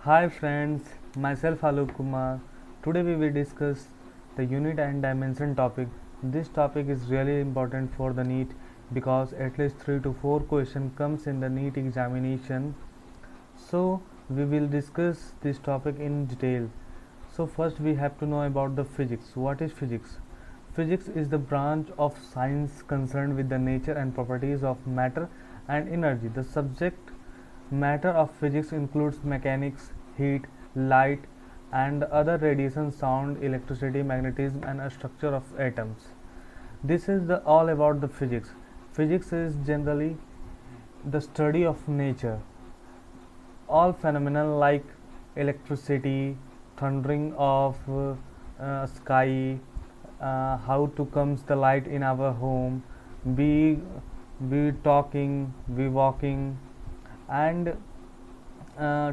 Hi friends, myself Alok Kumar. Today we will discuss the unit and dimension topic. This topic is really important for the NEET because at least 3 to 4 question comes in the NEET examination. So we will discuss this topic in detail. So first we have to know about the physics. What is physics? Physics is the branch of science concerned with the nature and properties of matter and energy. The subject matter of physics includes mechanics, heat, light, and other radiation, sound, electricity, magnetism, and a structure of atoms. This is the all about the physics. Physics is generally the study of nature. All phenomena like electricity, thundering of sky, how to comes the light in our home, we we talking, we walking, and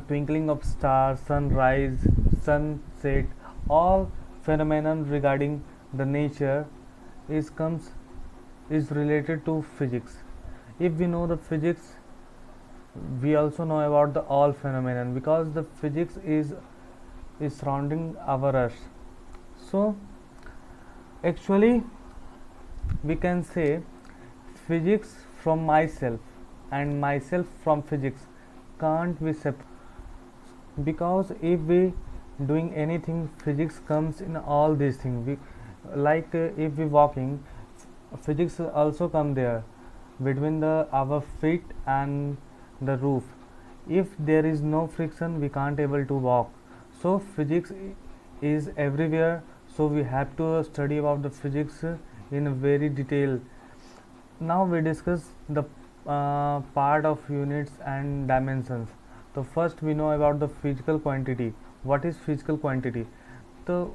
twinkling of stars, sunrise, sunset, all phenomena regarding the nature comes is related to physics. If we know the physics, we also know about the all phenomenon because the physics is surrounding our earth. So actually we can say physics from myself and myself from physics can't be separate, because if we doing anything, physics comes in all these things. If we walking, physics also come there between the our feet and the roof. If there is no friction, we can't able to walk. So physics is everywhere, so we have to study about the physics in a very detail. Now we discuss the part of units and dimensions. So first we know about the physical quantity. What is physical quantity? The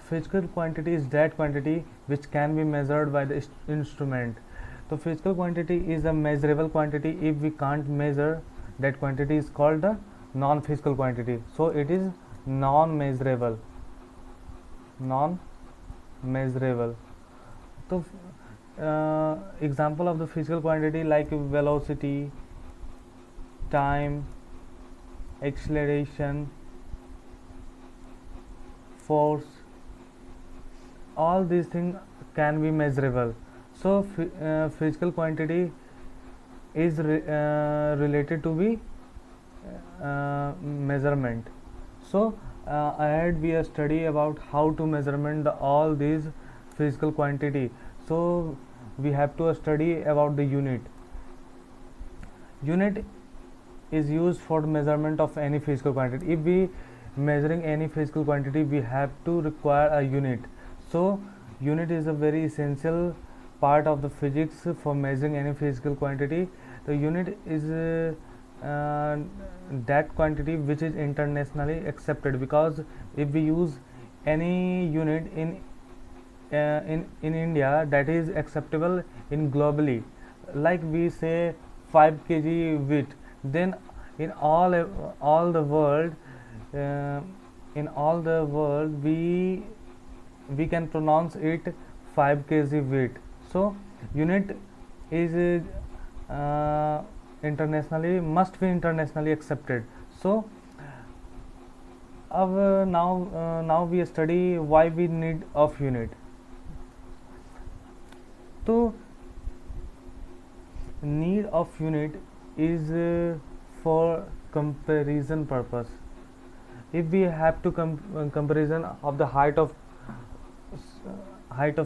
physical quantity is that quantity which can be measured by the instrument. So physical quantity is a measurable quantity. If we can't measure, that quantity is called the non-physical quantity. So it is non-measurable. Non-measurable. So example of the physical quantity like velocity, time, acceleration, force, all these things can be measurable. So physical quantity is related to be measurement. So ahead we are study about how to measurement all these physical quantity. So we have to study about the unit. Unit is used for measurement of any physical quantity. If we measuring any physical quantity, we have to require a unit. So unit is a very essential part of the physics for measuring any physical quantity. The unit is that quantity which is internationally accepted, because if we use any unit in India, that is acceptable in globally. Like we say 5 kg wheat, then in all the world, uh, in all the world we can pronounce it 5 kg wheat. So unit is internationally must be internationally accepted. So now we study why we need of unit. So need of unit is for comparison purpose. If we have to comparison of the height of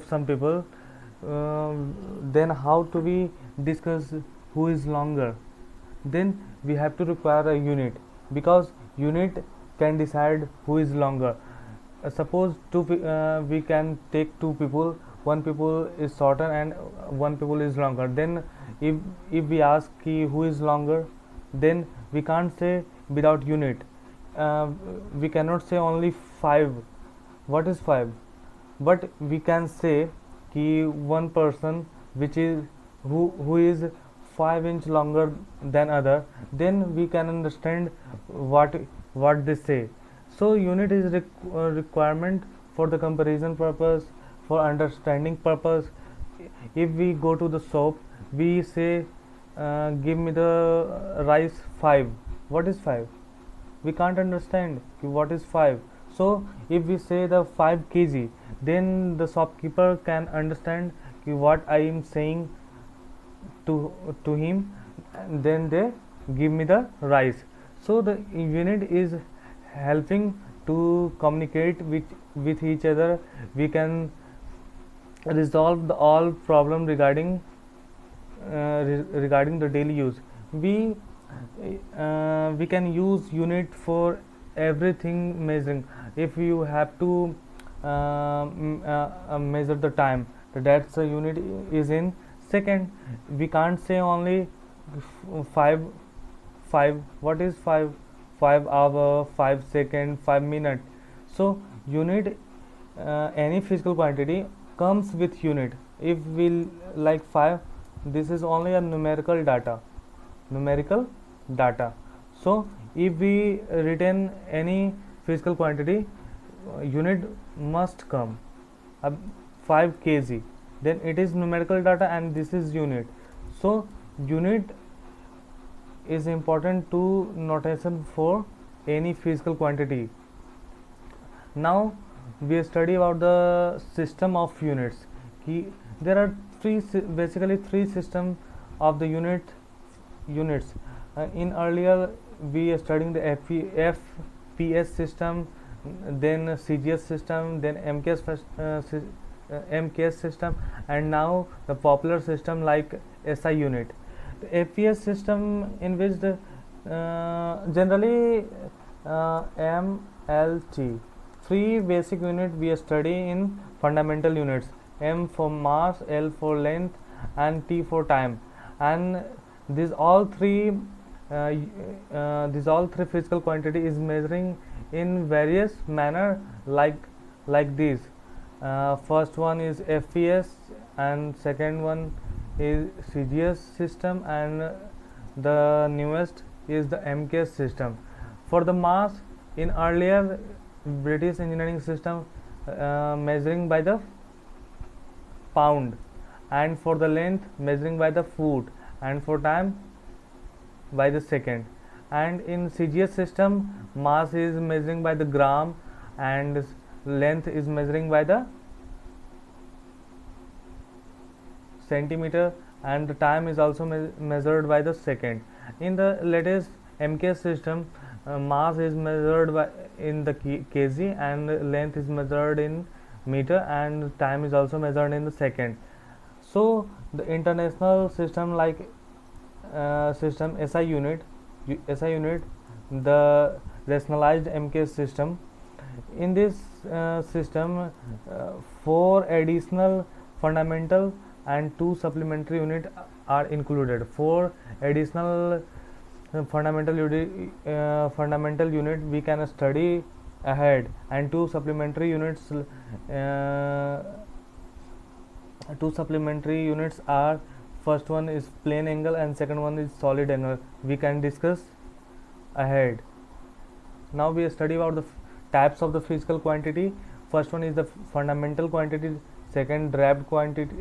some people, then how to we discuss who is longer? Then we have to require a unit, because unit can decide who is longer. Suppose we can take two people, one people is shorter and one people is longer. Then if we ask who is longer, then we can't say without unit. We cannot say only 5. What is 5? But we can say one person which is who is 5 inch longer than other, then we can understand what they say. So unit is requirement for the comparison purpose, for understanding purpose. If we go to the shop, we say give me the rice 5. What is 5? we can't understand what is 5. So if we say the 5 kg, then the shopkeeper can understand what I am saying to him, and then they give me the rice. So the unit is helping to communicate with each other. We can resolve all problem regarding the daily use. We can use unit for everything measuring. If you have to measure the time, that's the unit is in second. We can't say only 5. What is 5? 5 hour, 5 second, 5 minute. So unit, any physical quantity comes with unit. If we like 5, this is only a numerical data. So if we retain any physical quantity, unit must come. 5 kg, then it is numerical data and this is unit. So unit is important to notation for any physical quantity. Now we study about the system of units. There are basically three systems of the units. In earlier we are studying the FPS system, then CGS system, then MKS system, and now the popular system like SI unit. The FPS system, in which the generally MLT, three basic unit we study in fundamental units: M for mass, L for length, and T for time. And these all three physical quantity is measuring in various manner, like this. First one is FPS, and second one is CGS system, and the newest is the MKS system. For the mass, in earlier British engineering system, measuring by the pound, and for the length measuring by the foot, and for time by the second. And in CGS system, mass is measuring by the gram, and length is measuring by the centimeter, and the time is also measured by the second. In the latest MKS system, mass is measured in the kg, and length is measured in meter, and time is also measured in the second. So the international system like system SI unit, the rationalized MKS system. In this system, 4 additional fundamental and 2 supplementary unit are included. 4 additional fundamental unit we can study ahead, and 2 supplementary units are: first one is plane angle and second one is solid angle. We can discuss ahead. Now we study about the types of the physical quantity. First one is the fundamental quantity, second derived quantity,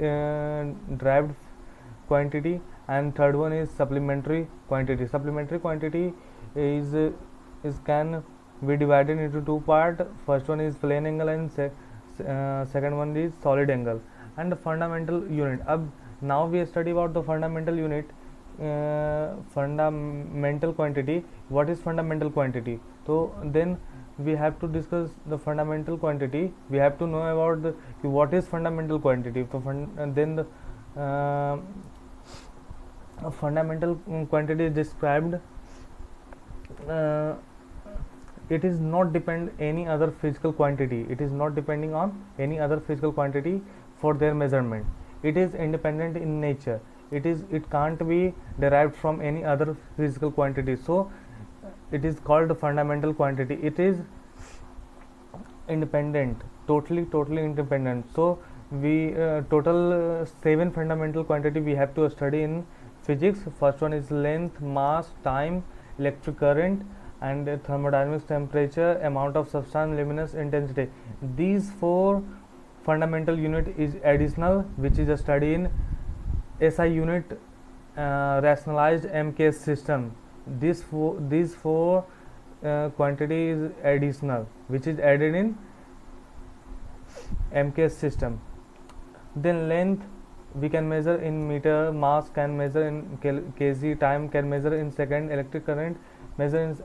and third one is supplementary quantity. Supplementary quantity is can be divided into 2 parts. First one is plane angle, and second one is solid angle. And the fundamental unit. Now we study about the fundamental unit, fundamental quantity. What is fundamental quantity? So then we have to discuss the fundamental quantity. We have to know about what is fundamental quantity. So then the fundamental quantity is described. It is not depend any other physical quantity. It is not depending on any other physical quantity for their measurement. It is independent in nature. It can't be derived from any other physical quantity. So it is called fundamental quantity. It is independent, totally independent. So we total 7 fundamental quantity we have to study in physics. First one is length, mass, time, electric current, and thermodynamics, temperature, amount of substance, luminous intensity. These 4 fundamental unit is additional, which is a study in SI unit, rationalized MKS system. These four quantity is additional, which is added in MKS system. Then length we can measure in meter, mass can measure in kg, time can measure in second, electric current measure in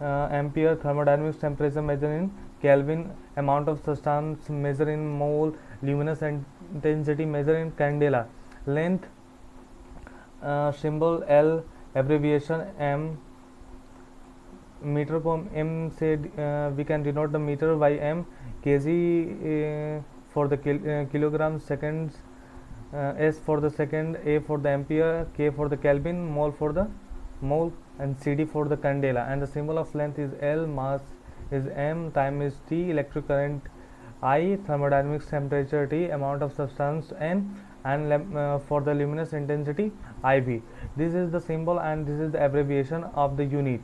ampere, thermodynamics temperature measure in Kelvin, amount of substance measure in mole, luminous intensity measure in candela. Length symbol L, abbreviation M, meter per M से we can denote the meter by M, kg for the kilogram, seconds, S for the second, A for the ampere, K for the Kelvin, mole for the mole, and CD for the candela. And the symbol of length is L, mass is M, time is T, electric current I, thermodynamics temperature T, amount of substance N, and for the luminous intensity IV. This is the symbol and this is the abbreviation of the unit.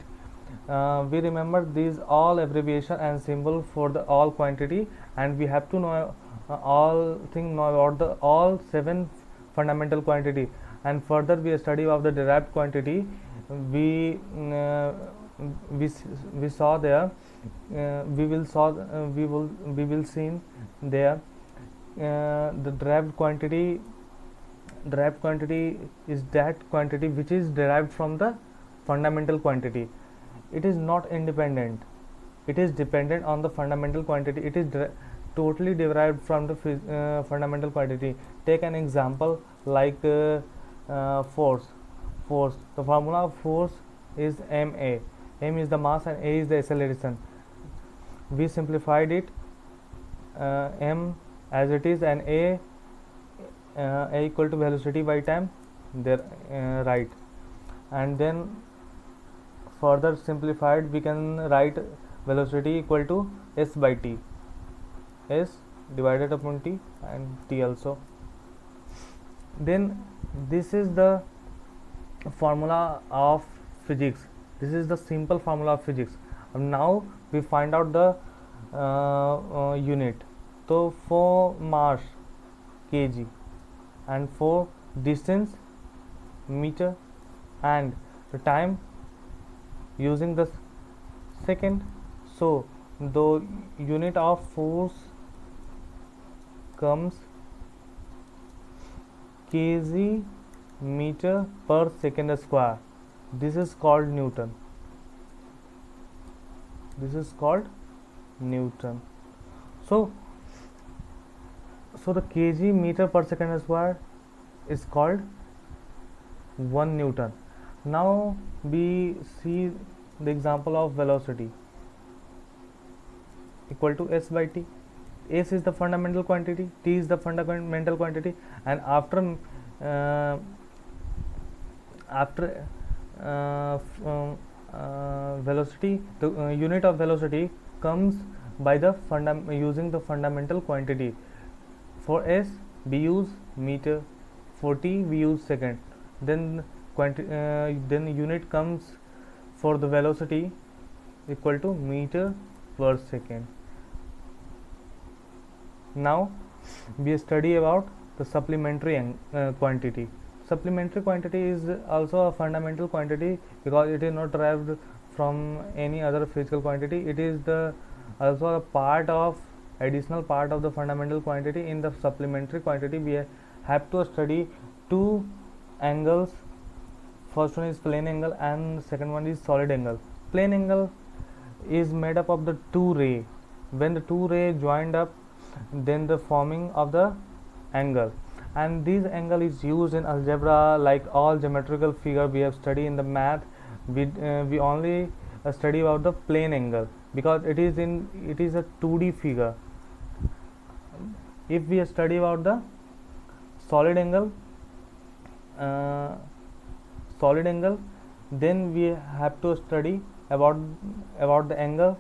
We remember these all abbreviation and symbol for the all quantity, and we have to know all thing know about the all 7 fundamental quantity. And further we study of the derived quantity. We saw there, we will see there the derived quantity is that quantity which is derived from the fundamental quantity. It is not independent, it is dependent on the fundamental quantity. It is totally derived from the fundamental quantity. Take an example like force. The formula of force is ma. M is the mass and A is the acceleration. We simplified it, M as it is, and A equal to velocity by time there, right. And then further simplified we can write velocity equal to S by T, S divided upon T and T also. Then this is the formula of physics. This is the simple formula of physics. Now we find out the unit. So for mass kg, and for distance meter, and the time using the second. So the unit of force comes kg meter per second square. This is called Newton. So the kg meter per second square is called 1 Newton. Now we see the example of velocity equal to S by T. S is the fundamental quantity, T is the fundamental quantity, and after velocity, the unit of velocity comes by the using the fundamental quantity. For S we use meter, for T we use second. Then unit comes for the velocity equal to meter per second. Now we study about the supplementary quantity. Supplementary quantity is also a fundamental quantity because it is not derived from any other physical quantity. It is also a part of additional part of the fundamental quantity. In the supplementary quantity we have to study two angles. First one is plane angle and second one is solid angle. Plane angle is made up of the two rays. When the two rays joined up, then the forming of the angle, and this angle is used in algebra. Like all geometrical figure we have studied in the math, we only study about the plane angle because it is a 2D figure. If we study about the solid angle, then we have to study about the angle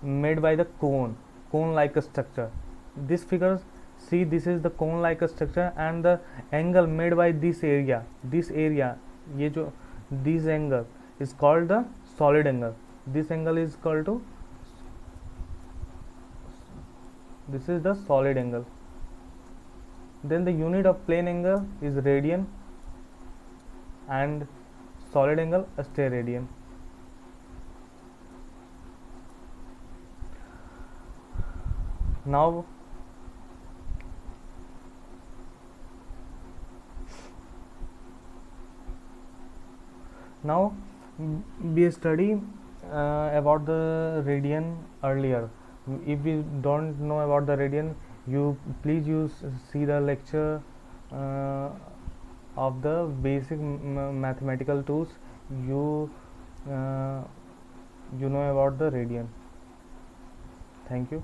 made by the cone like a structure. This figure, see, this is the cone like a structure, and the angle made by this area this angle is called the solid angle. This angle is called to, this is the solid angle. Then the unit of plane angle is radian and solid angle steradian. Now now we study about the radian earlier. If you don't know about the radian, you please see the lecture uh, of the basic mathematical tools. You uh, you know about the radian. Thank you.